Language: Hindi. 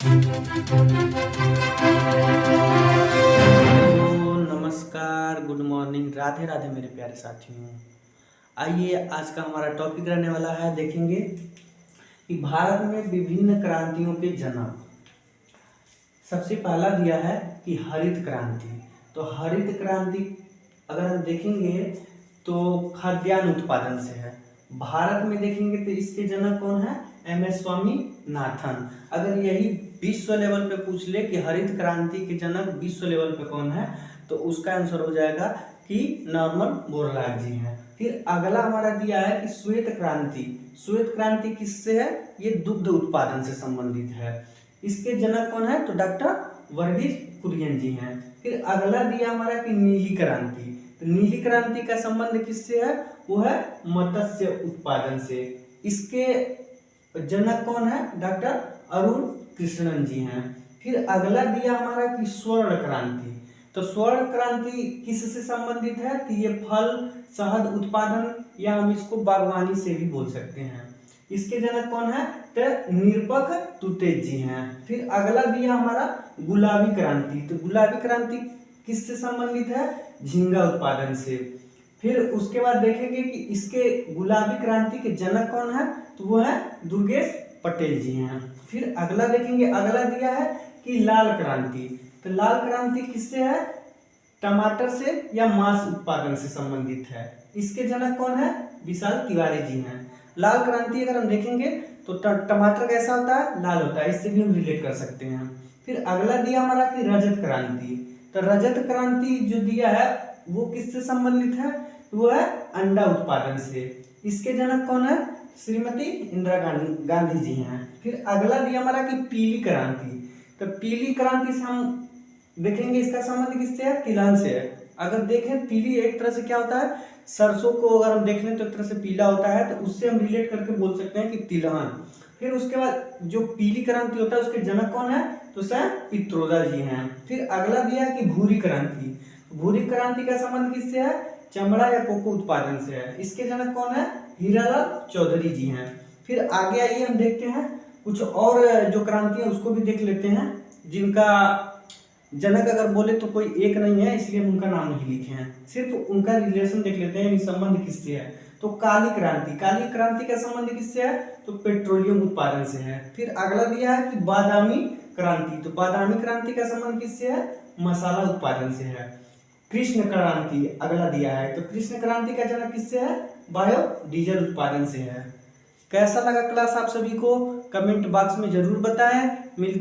हेलो, नमस्कार, गुड मॉर्निंग, राधे राधे मेरे प्यारे साथियों। आइए आज का हमारा टॉपिक रहने वाला है, देखेंगे कि भारत में विभिन्न क्रांतियों के जनक। सबसे पहला दिया है कि हरित क्रांति। तो हरित क्रांति अगर हम देखेंगे तो खाद्यान्न उत्पादन से है। भारत में देखेंगे तो इसके जनक कौन है? MS स्वामीनाथन। अगर यही विश्व लेवल पे पूछ ले कि हरित क्रांति के जनक विश्व लेवल पे कौन है, तो उसका आंसर हो जाएगा कि नॉर्मन बोरलॉग जी हैं। फिर अगला हमारा दिया है कि श्वेत क्रांति। श्वेत क्रांति किससे है? ये दुग्ध उत्पादन से संबंधित है। इसके जनक कौन है? तो डॉक्टर वर्गीज कुरियन जी हैं। फिर अगला दिया हमारा कि नीली क्रांति। तो नीली क्रांति का संबंध किससे है? वो है मत्स्य उत्पादन से। इसके जनक कौन है? डॉक्टर अरुण कृष्णन जी हैं। फिर अगला दिया हमारा कि स्वर्ण क्रांति। तो स्वर्ण क्रांति किससे संबंधित है? तो ये फल शहद उत्पादन या हम इसको बागवानी से भी बोल सकते हैं। इसके जनक कौन है? तो निरपख तुतेज जी हैं। फिर अगला दिया हमारा गुलाबी क्रांति। तो गुलाबी क्रांति किससे संबंधित है? झींगा उत्पादन से। फिर उसके बाद देखेंगे कि इसके गुलाबी क्रांति के जनक कौन है? तो वो है दुर्गेश पटेल जी हैं। फिर अगला देखेंगे, अगला दिया है कि लाल क्रांति। तो लाल क्रांति किससे है? टमाटर से या मांस उत्पादन से संबंधित है। इसके जनक कौन है? विशाल तिवारी जी हैं। लाल क्रांति अगर हम देखेंगे तो टमाटर कैसा होता है? लाल होता है। इससे भी हम रिलेट कर सकते हैं। फिर अगला दिया हमारा कि रजत क्रांति। तो रजत क्रांति जो दिया है वो किससे संबंधित है? वो है अंडा उत्पादन से। इसके जनक कौन है? श्रीमती इंदिरा गांधी जी हैं। फिर अगला दिया हमारा कि पीली क्रांति। तो पीली क्रांति से हम देखेंगे इसका संबंध किससे है? तिलहन से है। अगर देखें पीली एक तरह से क्या होता है? सरसों को अगर हम देख लें तो एक तरह से पीला होता है, तो उससे हम रिलेट करके बोल सकते हैं कि तिलहन। फिर उसके बाद जो पीली क्रांति होता है उसके जनक कौन है? तो सर पित्रोदा जी हैं। फिर अगला दिया है कि भूरी क्रांति। भूरी क्रांति का संबंध किससे है? चमड़ा या कोको उत्पादन से है। इसके जनक कौन है? हीरालाल चौधरी जी हैं। फिर आगे आइए हम देखते हैं कुछ और जो क्रांति है उसको भी देख लेते हैं, जिनका जनक अगर बोले तो कोई एक नहीं है, इसलिए हम उनका नाम नहीं लिखे हैं, सिर्फ उनका रिलेशन देख लेते हैं, संबंध किससे है। तो काली क्रांति। काली क्रांति का संबंध किससे है? तो पेट्रोलियम उत्पादन से है। फिर अगला दिया है कि बादामी क्रांति। तो बादामी क्रांति का संबंध किससे है? मसाला उत्पादन से है। कृष्ण क्रांति अगला दिया है। तो कृष्ण क्रांति का जनक किससे है? बायोडीजल उत्पादन से है। कैसा लगा क्लास आप सभी को? कमेंट बॉक्स में जरूर बताएं। मिलते